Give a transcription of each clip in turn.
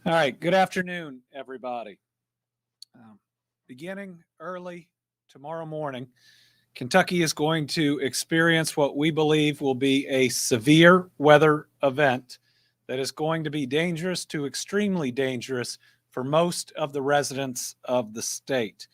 All right. Good afternoon, everybody. Um, Beginning early tomorrow morning, Kentucky is going to experience what we believe will be a severe weather event that is going to be dangerous to extremely dangerous for most of the residents of the state.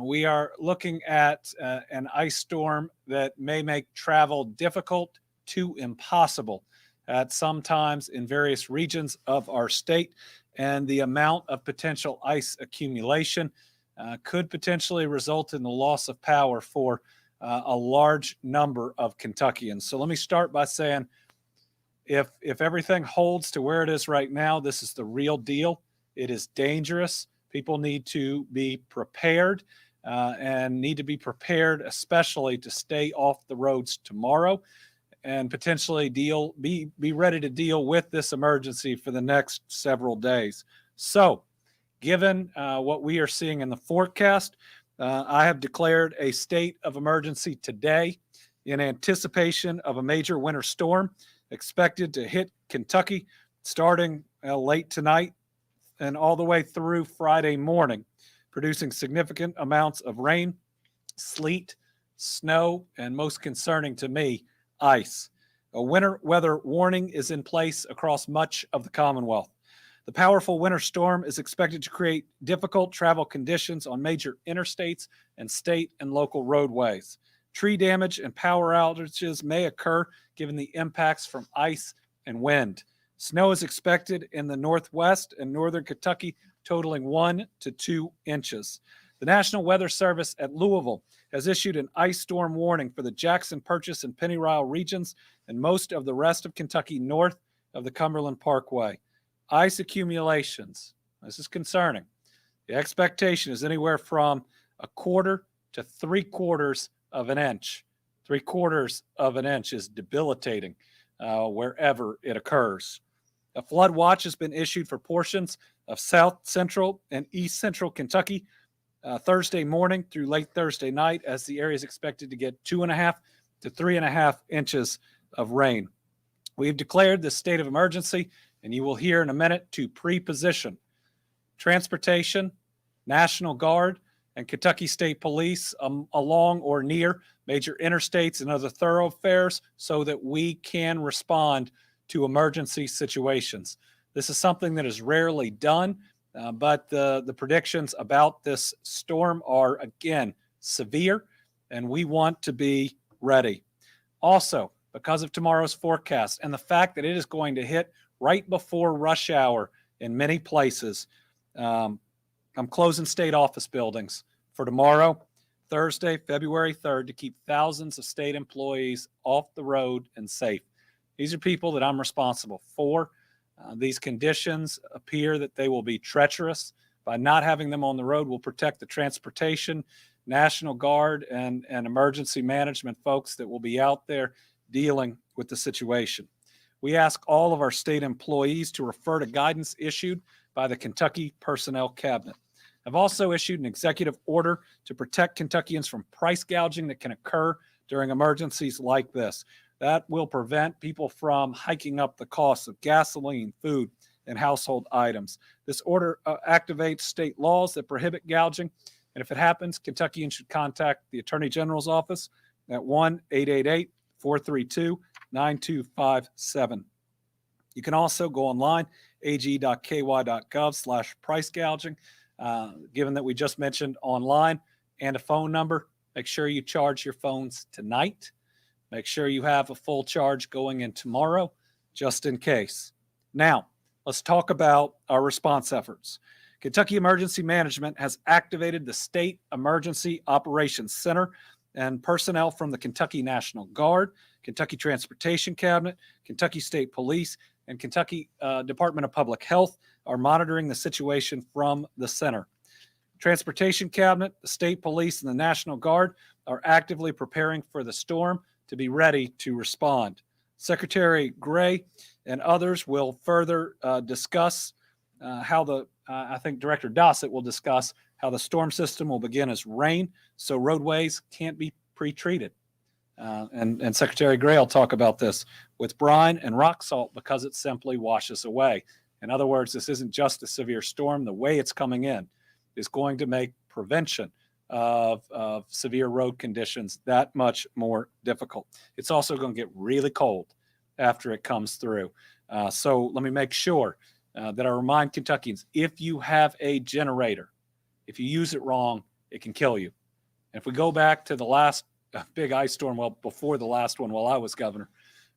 We are looking at an ice storm that may make travel difficult to impossible at some times in various regions of our state, and the amount of potential ice accumulation could potentially result in the loss of power for a large number of Kentuckians. So let me start by saying if everything holds to where it is right now, this is the real deal. It is dangerous. People need to be prepared and need to be prepared, especially to stay off the roads tomorrow and potentially be ready to deal with this emergency for the next several days. So, given what we are seeing in the forecast, I have declared a state of emergency today in anticipation of a major winter storm expected to hit Kentucky starting late tonight and all the way through Friday morning, producing significant amounts of rain, sleet, snow, and most concerning to me, ice. A winter weather warning is in place across much of the Commonwealth. The powerful winter storm is expected to create difficult travel conditions on major interstates and state and local roadways. Tree damage and power outages may occur given the impacts from ice and wind. Snow is expected in the northwest and northern Kentucky, totaling 1 to 2 inches. The National Weather Service at Louisville has issued an ice storm warning for the Jackson, Purchase, and Pennyrile regions and most of the rest of Kentucky north of the Cumberland Parkway. Ice accumulations. This is concerning. The expectation is anywhere from a quarter to 3/4 of an inch. 3/4 of an inch is debilitating wherever it occurs. A flood watch has been issued for portions of south central and east central Kentucky Thursday morning through late Thursday night, as the area is expected to get 2.5 to 3.5 inches of rain. We've declared this state of emergency, and you will hear in a minute to pre-position transportation, National Guard, and Kentucky State Police along or near major interstates and other thoroughfares so that we can respond to emergency situations. This is something that is rarely done, but the predictions about this storm are, again, severe, and we want to be ready. Also, because of tomorrow's forecast and the fact that it is going to hit right before rush hour in many places, I'm closing state office buildings for tomorrow, Thursday, February 3rd, to keep thousands of state employees off the road and safe. These are people that I'm responsible for. These conditions appear that they will be treacherous. By not having them on the road, we'll protect the transportation, National Guard, and emergency management folks that will be out there dealing with the situation. We ask all of our state employees to refer to guidance issued by the Kentucky Personnel Cabinet. I've also issued an executive order to protect Kentuckians from price gouging that can occur during emergencies like this. That will prevent people from hiking up the costs of gasoline, food, and household items. This order activates state laws that prohibit gouging, and if it happens, Kentuckians should contact the Attorney General's office at 1-888-432-9257. You can also go online, ag.ky.gov/price gouging. Given that we just mentioned online and a phone number, make sure you charge your phones tonight. Make sure you have a full charge going in tomorrow, just in case. Now, let's talk about our response efforts. Kentucky Emergency Management has activated the State Emergency Operations Center, and personnel from the Kentucky National Guard, Kentucky Transportation Cabinet, Kentucky State Police, and Kentucky Department of Public Health are monitoring the situation from the center. Transportation Cabinet, the State Police, and the National Guard are actively preparing for the storm to be ready to respond. Secretary Gray and others will further discuss I think Director Dossett will discuss how the storm system will begin as rain, so roadways can't be pre-treated. And Secretary Gray will talk about this with brine and rock salt because it simply washes away. In other words, this isn't just a severe storm. The way it's coming in is going to make prevention of severe road conditions that much more difficult. It's also going to get really cold after it comes through. So let me make sure that I remind Kentuckians, if you have a generator, if you use it wrong, it can kill you. And if we go back to the last big ice storm, well, before the last one while I was governor,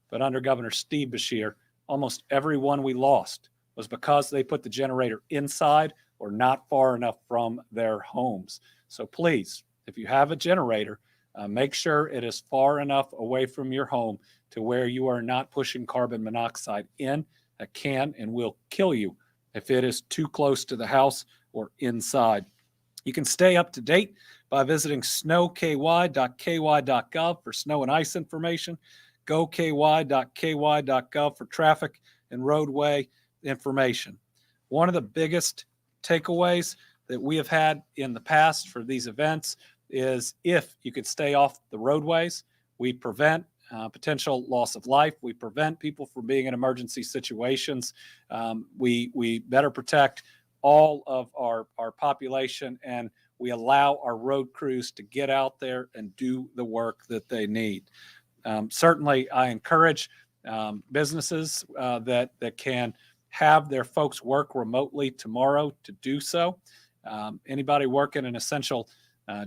but under Governor Steve Beshear, almost every one we lost was because they put the generator inside or not far enough from their homes. So please, if you have a generator, make sure it is far enough away from your home to where you are not pushing carbon monoxide in. That can and will kill you if it is too close to the house or inside. You can stay up to date by visiting snowky.ky.gov for snow and ice information, goky.ky.gov for traffic and roadway information. One of the biggest takeaways that we have had in the past for these events is if you could stay off the roadways, we prevent potential loss of life. We prevent people from being in emergency situations. We better protect all of our population, and we allow our road crews to get out there and do the work that they need. Certainly, I encourage businesses that can have their folks work remotely tomorrow to do so. Anybody working an essential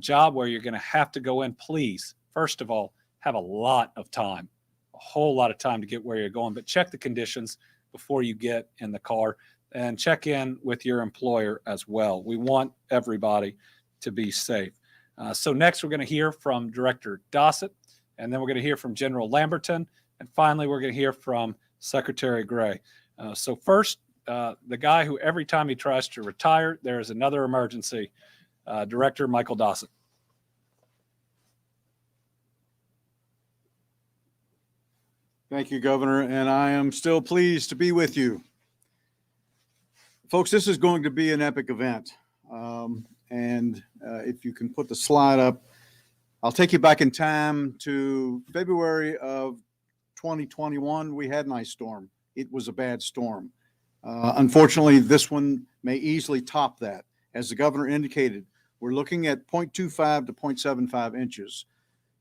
job where you're going to have to go in, please, first of all, have a lot of time, a whole lot of time to get where you're going, but check the conditions before you get in the car and check in with your employer as well. We want everybody to be safe. So next we're going to hear from Director Dossett, and then we're going to hear from General Lamberton, and finally we're going to hear from Secretary Gray. So first, the guy who every time he tries to retire, there is another emergency, Director Michael Dossett. Thank you, Governor, and I am still pleased to be with you. Folks, this is going to be an epic event. If you can put the slide up, I'll take you back in time to February of 2021. We had an ice storm. It was a bad storm. Unfortunately, this one may easily top that. As the governor indicated, we're looking at 0.25 to 0.75 inches.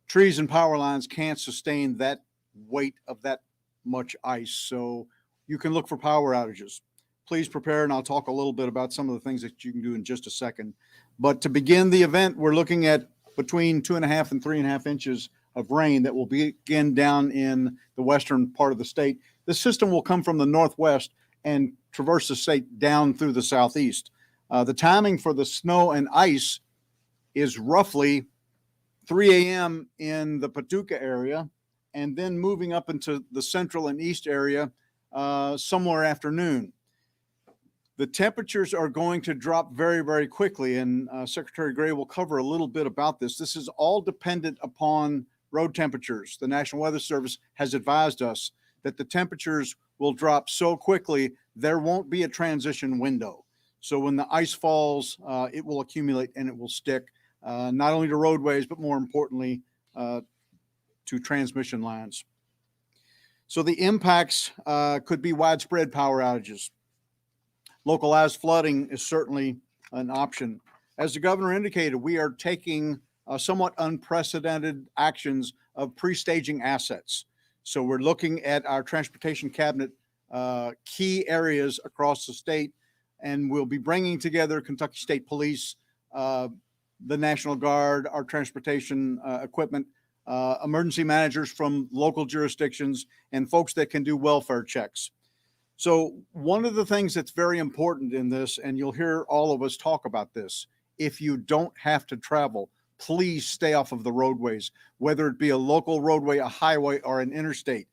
Trees and power lines can't sustain that weight of that much ice, so you can look for power outages. Please prepare, and I'll talk a little bit about some of the things that you can do in just a second. But to begin the event, we're looking at between 2.5 and 3.5 inches of rain that will begin down in the western part of the state. This system will come from the northwest and traverse the state down through the southeast. The timing for the snow and ice is roughly 3 a.m. in the Paducah area, and then moving up into the central and east area somewhere afternoon. The temperatures are going to drop very, very quickly, and Secretary Gray will cover a little bit about this. This is all dependent upon road temperatures. The National Weather Service has advised us that the temperatures will drop so quickly, there won't be a transition window. So when the ice falls, it will accumulate and it will stick, not only to roadways, but more importantly, to transmission lines. So the impacts could be widespread power outages. Localized flooding is certainly an option. As the governor indicated, we are taking somewhat unprecedented actions of pre-staging assets. So we're looking at our transportation cabinet key areas across the state, and we'll be bringing together Kentucky State Police, the National Guard, our transportation equipment, emergency managers from local jurisdictions, and folks that can do welfare checks. So one of the things that's very important in this, and you'll hear all of us talk about this, if you don't have to travel, please stay off of the roadways, whether it be a local roadway, a highway, or an interstate.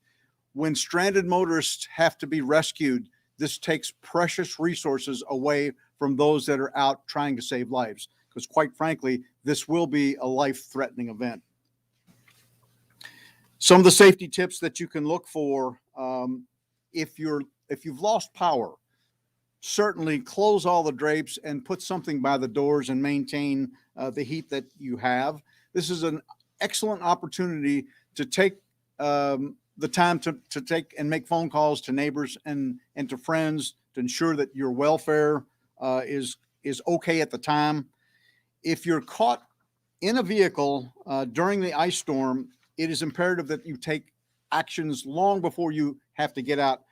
When stranded motorists have to be rescued, this takes precious resources away from those that are out trying to save lives, because quite frankly, this will be a life-threatening event. Some of the safety tips that you can look for if you've lost power, certainly close all the drapes and put something by the doors and maintain the heat that you have. This is an excellent opportunity to take the time to take and make phone calls to neighbors and to friends to ensure that your welfare is okay at the time. If you're caught in a vehicle during the ice storm, it is imperative that you take actions long before you have to get out.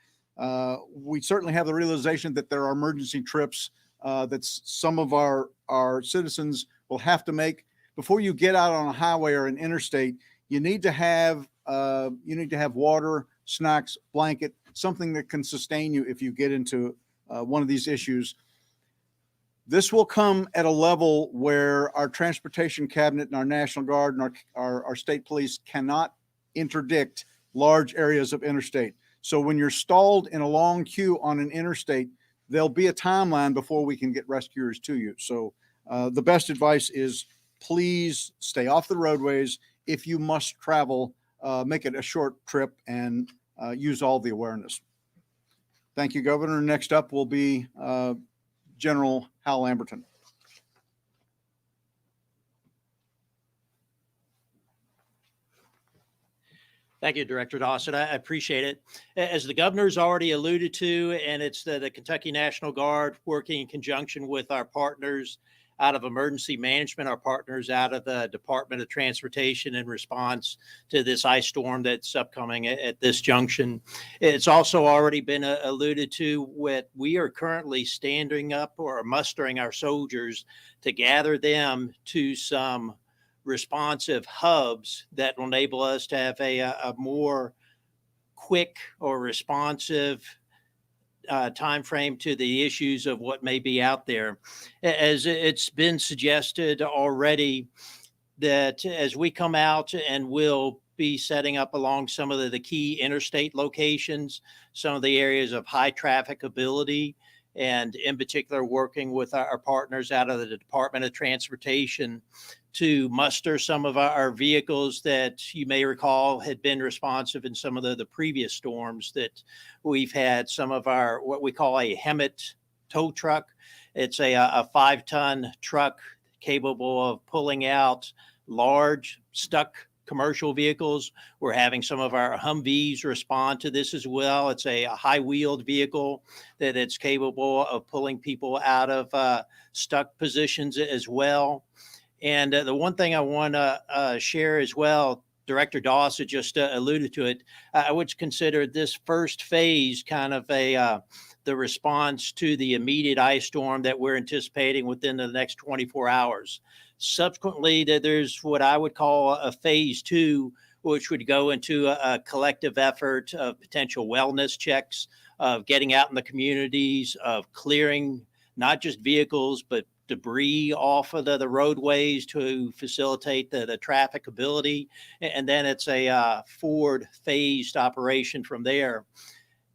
We certainly have the realization that there are emergency trips that some of our citizens will have to make. Before you get out on a highway or an interstate, you need to have water, snacks, blanket, something that can sustain you if you get into one of these issues. This will come at a level where our transportation cabinet and our National Guard and our state police cannot interdict large areas of interstate. So when you're stalled in a long queue on an interstate, there'll be a timeline before we can get rescuers to you. So the best advice is please stay off the roadways. If you must travel, make it a short trip and use all the awareness. Thank you, Governor. Next up will be General Hal Lamberton. Thank you, Director Dawson. I appreciate it. As the governor's already alluded to, and it's the Kentucky National Guard working in conjunction with our partners out of emergency management, our partners out of the Department of Transportation in response to this ice storm that's upcoming at this junction. It's also already been alluded to what we are currently standing up or mustering our soldiers to gather them to some responsive hubs that will enable us to have a more quick or responsive time frame to the issues of what may be out there. As it's been suggested already, that as we come out and we'll be setting up along some of the key interstate locations, some of the areas of high trafficability, and in particular working with our partners out of the Department of Transportation to muster some of our vehicles that you may recall had been responsive in some of the previous storms that we've had. Some of our, what we call a Hemet tow truck. It's a 5-ton truck capable of pulling out large stuck commercial vehicles. We're having some of our Humvees respond to this as well. It's a high-wheeled vehicle that it's capable of pulling people out of stuck positions as well. And the one thing I want to share as well, Director Dawson just alluded to it, I would consider this first phase kind of the response to the immediate ice storm that we're anticipating within the next 24 hours. Subsequently, there's what I would call a phase 2, which would go into a collective effort of potential wellness checks, of getting out in the communities, of clearing not just vehicles, but debris off of the roadways to facilitate the trafficability. And then it's a forward phased operation from there.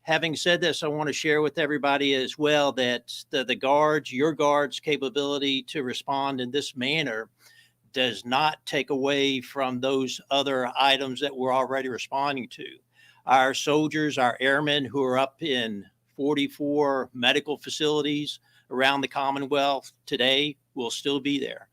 Having said this, I want to share with everybody as well that the guards, your guards' capability to respond in this manner does not take away from those other items that we're already responding to. Our soldiers, our airmen who are up in 44 medical facilities around the Commonwealth today will still be there.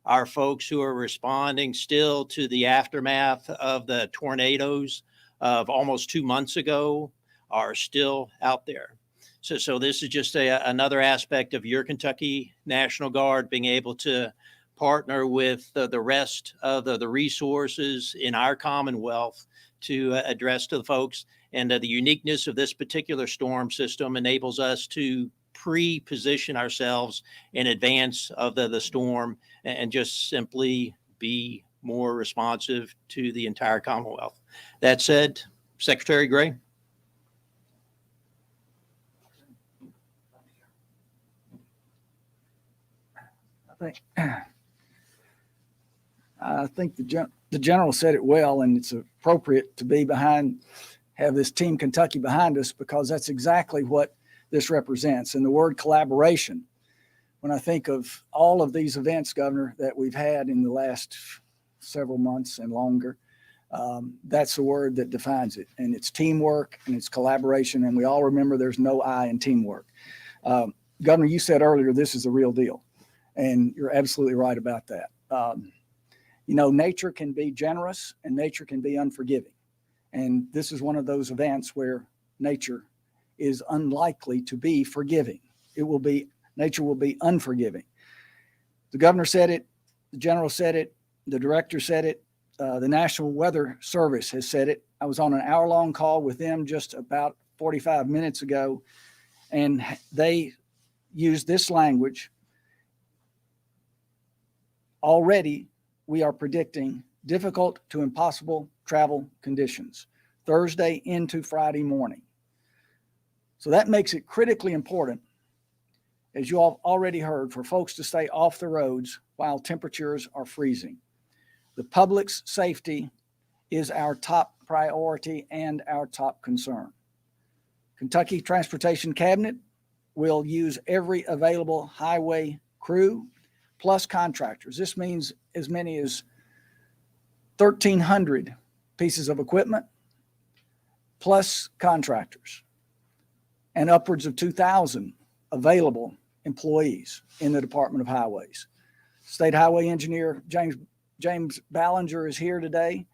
Our folks who are responding still to the aftermath of the tornadoes of almost 2 months ago are still out there. So this is just another aspect of your Kentucky National Guard being able to partner with the rest of the resources in our Commonwealth to address to the folks. And the uniqueness of this particular storm system enables us to pre-position ourselves in advance of the storm and just simply be more responsive to the entire Commonwealth. That said, Secretary Gray. I think the general said it well, and it's appropriate to be have this Team Kentucky behind us, because that's exactly what this represents. And the word collaboration, when I think of all of these events, Governor, that we've had in the last several months and longer, that's the word that defines it. And it's teamwork and it's collaboration. And we all remember there's no I in teamwork. Governor, you said earlier, this is the real deal. And you're absolutely right about that. Nature can be generous and nature can be unforgiving. And this is one of those events where nature is unlikely to be forgiving. Nature will be unforgiving. The governor said it, the general said it, the director said it, the National Weather Service has said it. I was on an hour-long call with them just about 45 minutes ago, and they used this language. Already, we are predicting difficult to impossible travel conditions Thursday into Friday morning. So that makes it critically important, as you all already heard, for folks to stay off the roads while temperatures are freezing. The public's safety is our top priority and our top concern. Kentucky Transportation Cabinet will use every available highway crew plus contractors. This means as many as 1,300 pieces of equipment plus contractors and upwards of 2,000 available employees in the Department of Highways. State Highway Engineer James Ballinger is here today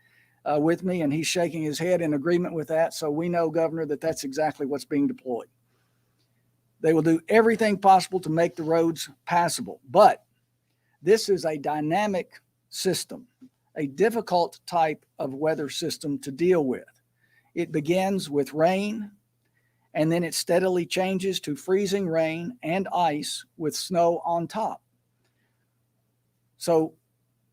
with me, and he's shaking his head in agreement with that. So we know, Governor, that that's exactly what's being deployed. They will do everything possible to make the roads passable, but this is a dynamic system, a difficult type of weather system to deal with. It begins with rain, and then it steadily changes to freezing rain and ice with snow on top. So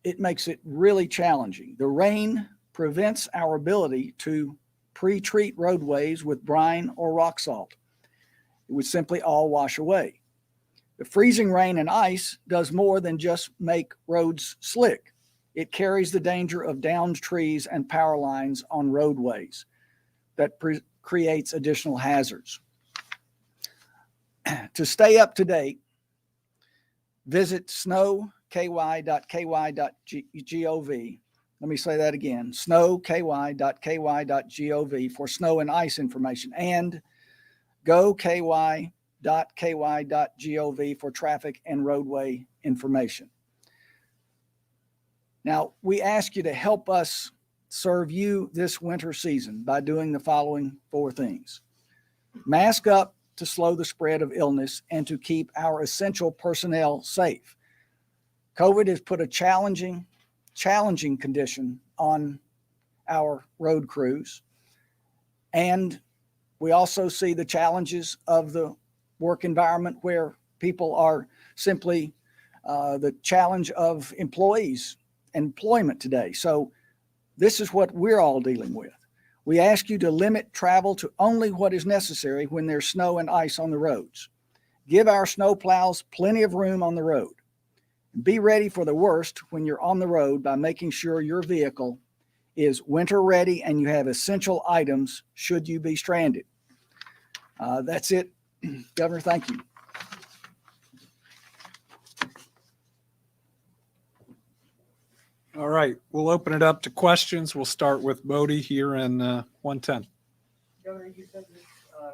it makes it really challenging. The rain prevents our ability to pre-treat roadways with brine or rock salt. It would simply all wash away. The freezing rain and ice does more than just make roads slick. It carries the danger of downed trees and power lines on roadways that creates additional hazards. To stay up to date, visit snowky.ky.gov. Let me say that again, snowky.ky.gov for snow and ice information, and goky.ky.gov for traffic and roadway information. Now, we ask you to help us serve you this winter season by doing the following 4 things. Mask up to slow the spread of illness and to keep our essential personnel safe. COVID has put a challenging condition on our road crews. And we also see the challenges of the work environment where people are simply the challenge of employment today. So this is what we're all dealing with. We ask you to limit travel to only what is necessary when there's snow and ice on the roads. Give our snow plows plenty of room on the road. Be ready for the worst when you're on the road by making sure your vehicle is winter ready and you have essential items should you be stranded. That's it, Governor. Thank you. All right, we'll open it up to questions. We'll start with Bodie here in 110. Governor, you said this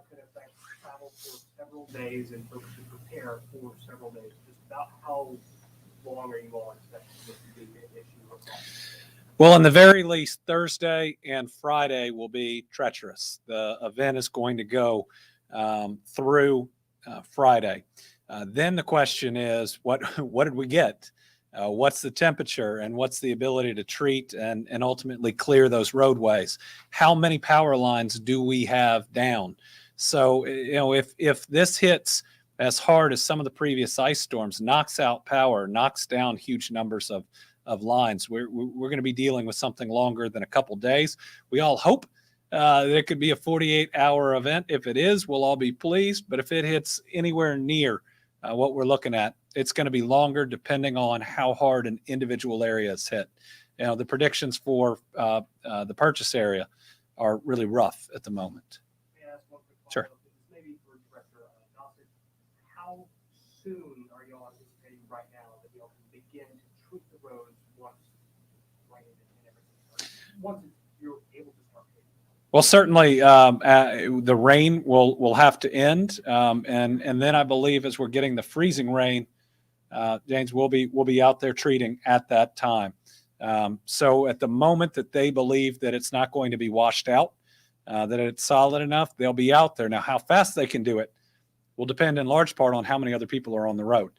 could affect travel for several days and folks should prepare for several days. Just about how long are you all expecting this to be an issue or problem? Well, in the very least, Thursday and Friday will be treacherous. The event is going to go through Friday. Then the question is, what did we get? What's the temperature and what's the ability to treat and ultimately clear those roadways? How many power lines do we have down? So, if this hits as hard as some of the previous ice storms, knocks out power, knocks down huge numbers of lines, we're going to be dealing with something longer than a couple days. We all hope that it could be a 48-hour event. If it is, we'll all be pleased. But if it hits anywhere near what we're looking at, it's going to be longer depending on how hard an individual area is hit. The predictions for the purchase area are really rough at the moment. May I ask one quick Sure. follow-up? This may be for Director Gossett. How soon are you all anticipating right now that you all can begin to treat the roads once rain and everything? Once you're able to start treating? Well, certainly the rain will have to end, and then I believe as we're getting the freezing rain, James, we'll be out there treating at that time. So at the moment that they believe that it's not going to be washed out, that it's solid enough, they'll be out there. Now, how fast they can do it will depend in large part on how many other people are on the road,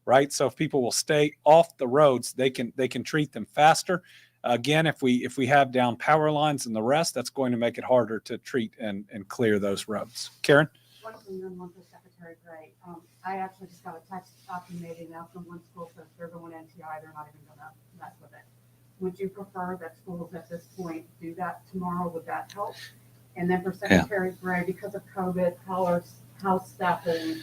right? So if people will stay off the roads, they can treat them faster. Again, if we have down power lines and the rest, that's going to make it harder to treat and clear those roads. Karen? One thing, then one for Secretary Gray. I actually just got a text after the meeting now from one school says they're going NTI. They're not even going to mess with it. Would you prefer that schools at this point do that tomorrow? Would that help? And then for Secretary Gray, because of COVID, how's staffing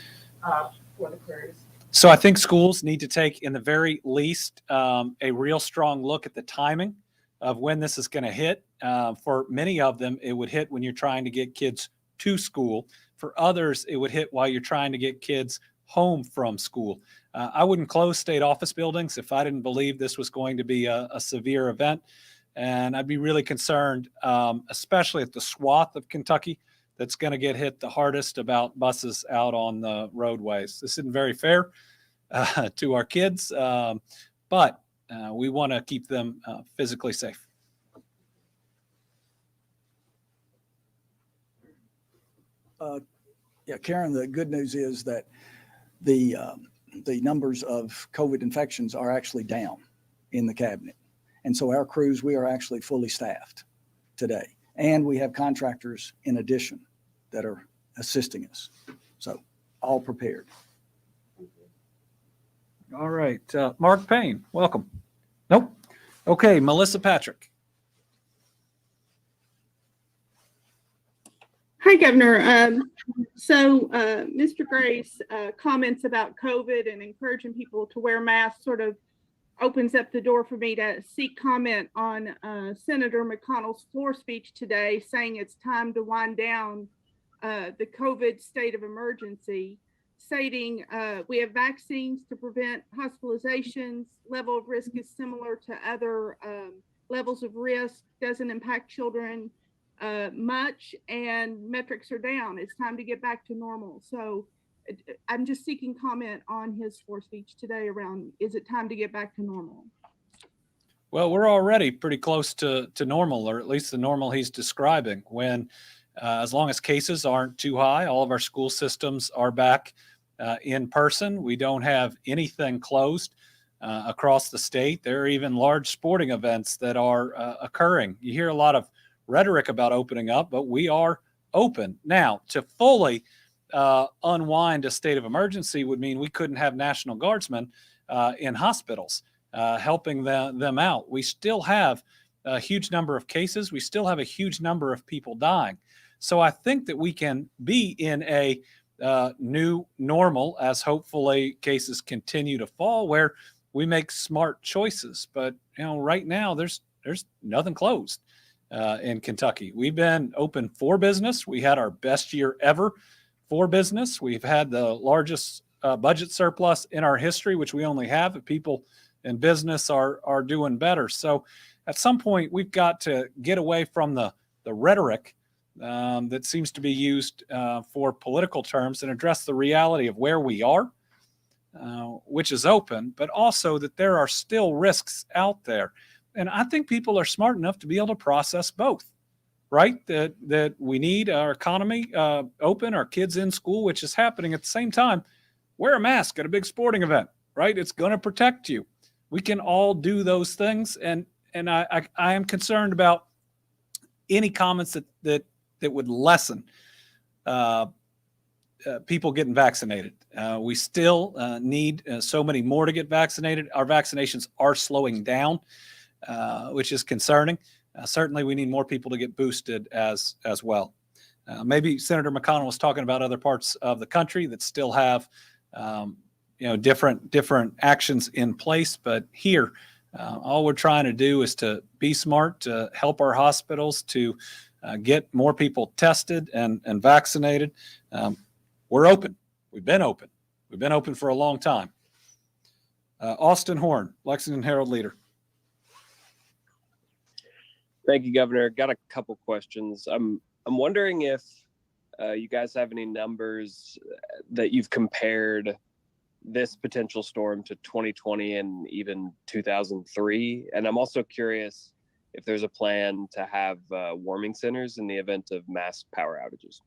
for the cruise? So I think schools need to take, in the very least, a real strong look at the timing of when this is going to hit. For many of them, it would hit when you're trying to get kids to school. For others, it would hit while you're trying to get kids home from school. I wouldn't close state office buildings if I didn't believe this was going to be a severe event. And I'd be really concerned, especially at the swath of Kentucky that's going to get hit the hardest about buses out on the roadways. This isn't very fair to our kids, but we want to keep them physically safe. Yeah, Karen, the good news is that the numbers of COVID infections are actually down in the cabinet. And so our crews, we are actually fully staffed today. And we have contractors in addition that are assisting us. So all prepared. All right. Mark Payne, welcome. Nope. Okay, Melissa Patrick. Hi, Governor. Mr. Gray's comments about COVID and encouraging people to wear masks sort of opens up the door for me to seek comment on Senator McConnell's floor speech today, saying it's time to wind down the COVID state of emergency, stating we have vaccines to prevent hospitalizations, level of risk is similar to other levels of risk, doesn't impact children much, and metrics are down. It's time to get back to normal. So I'm just seeking comment on his floor speech today around, is it time to get back to normal? Well, we're already pretty close to normal, or at least the normal he's describing. When, as long as cases aren't too high, all of our school systems are back in person. We don't have anything closed across the state. There are even large sporting events that are occurring. You hear a lot of rhetoric about opening up, but we are open. Now, to fully unwind a state of emergency would mean we couldn't have National Guardsmen in hospitals helping them out. We still have a huge number of cases. We still have a huge number of people dying. So I think that we can be in a new normal as hopefully cases continue to fall, where we make smart choices. But right now there's nothing closed in Kentucky. We've been open for business. We had our best year ever for business. We've had the largest budget surplus in our history, which we only have if people in business are doing better. So at some point, we've got to get away from the rhetoric that seems to be used for political terms and address the reality of where we are, which is open, but also that there are still risks out there. And I think people are smart enough to be able to process both. Right? That we need our economy open, our kids in school, which is happening at the same time. Wear a mask at a big sporting event, right? It's going to protect you. We can all do those things. And I am concerned about any comments that would lessen people getting vaccinated. We still need so many more to get vaccinated. Our vaccinations are slowing down, which is concerning. Certainly, we need more people to get boosted as well. Maybe Senator McConnell was talking about other parts of the country that still have, different actions in place. But here, all we're trying to do is to be smart, to help our hospitals, to get more people tested and vaccinated. We're open. We've been open. We've been open for a long time. Austin Horn, Lexington Herald Leader. Thank you, Governor. Got a couple questions. I'm wondering if you guys have any numbers that you've compared this potential storm to 2020 and even 2003. And I'm also curious if there's a plan to have warming centers in the event of mass power outages.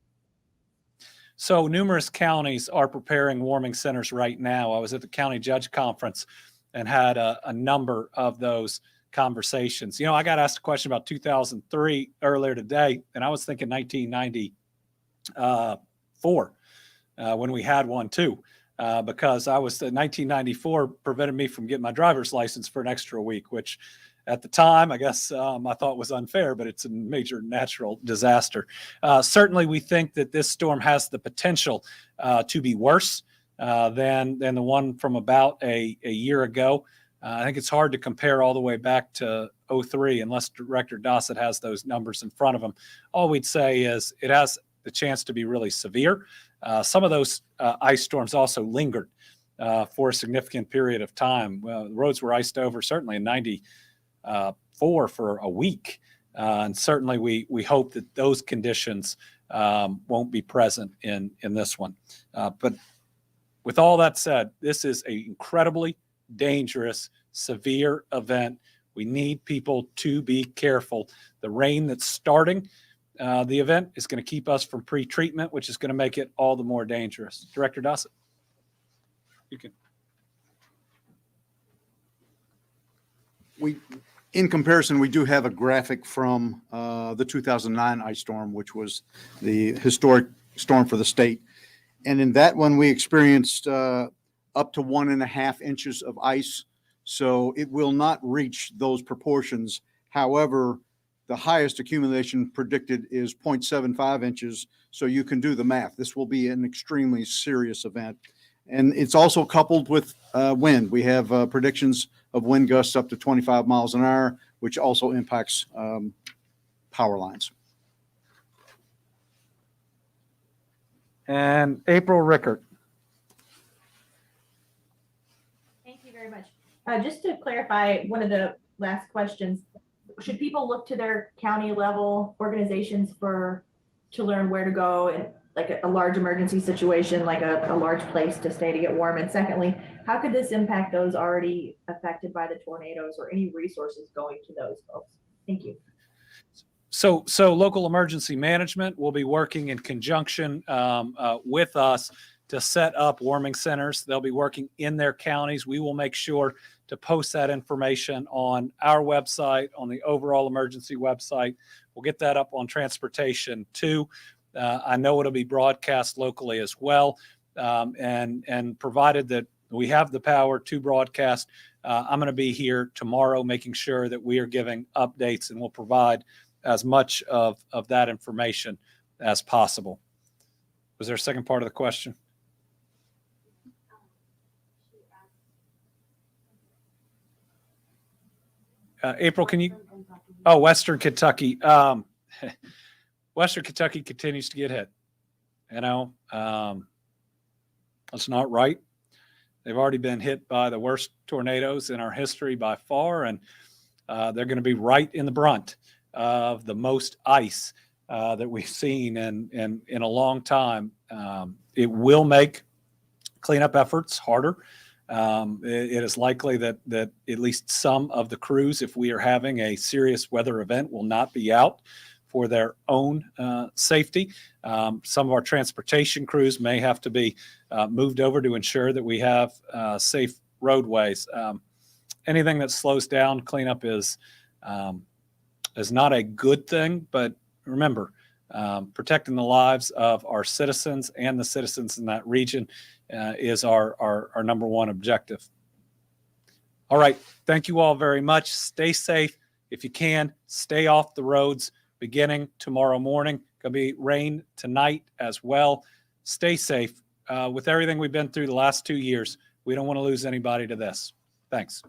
So numerous counties are preparing warming centers right now. I was at the county judge conference and had a number of those conversations. You know, I got asked a question about 2003 earlier today, and I was thinking 1994 when we had one too, because I was 1994 prevented me from getting my driver's license for an extra week, which at the time, I guess I thought was unfair, but it's a major natural disaster. Certainly, we think that this storm has the potential to be worse than the one from about a year ago. I think it's hard to compare all the way back to 03 unless Director Dossett has those numbers in front of him. All we'd say is it has the chance to be really severe. Some of those ice storms also lingered for a significant period of time. The roads were iced over certainly in 94 for a week. And certainly we hope that those conditions won't be present in this one. But with all that said, this is an incredibly dangerous, severe event. We need people to be careful. The rain that's starting the event is going to keep us from pre-treatment, which is going to make it all the more dangerous. Director Dossett, you can. In comparison, we do have a graphic from the 2009 ice storm, which was the historic storm for the state. And in that one, we experienced up to 1.5 inches of ice. So it will not reach those proportions. However, the highest accumulation predicted is 0.75 inches. So you can do the math. This will be an extremely serious event. And it's also coupled with wind. We have predictions of wind gusts up to 25 miles an hour, which also impacts power lines. And April Rickert. Thank you very much. Just to clarify one of the last questions, should people look to their county level organizations to learn where to go and like a large emergency situation, like a large place to stay to get warm? And secondly, how could this impact those already affected by the tornadoes or any resources going to those folks? Thank you. So local emergency management will be working in conjunction with us to set up warming centers. They'll be working in their counties. We will make sure to post that information on our website, on the overall emergency website. We'll get that up on transportation too. I know it'll be broadcast locally as well. And provided that we have the power to broadcast, I'm going to be here tomorrow making sure that we are giving updates, and we'll provide as much of that information as possible. Was there a second part of the question? April, can you? Oh, Western Kentucky. Western Kentucky continues to get hit. You know, that's not right. They've already been hit by the worst tornadoes in our history by far, and they're going to be right in the brunt of the most ice that we've seen in a long time. It will make cleanup efforts harder. It is likely that at least some of the crews, if we are having a serious weather event, will not be out for their own safety. Some of our transportation crews may have to be moved over to ensure that we have safe roadways. Anything that slows down cleanup is not a good thing, but remember, protecting the lives of our citizens and the citizens in that region is our number one objective. All right. Thank you all very much. Stay safe. If you can, stay off the roads beginning tomorrow morning. Going to be rain tonight as well. Stay safe. With everything we've been through the last 2 years, we don't want to lose anybody to this. Thanks.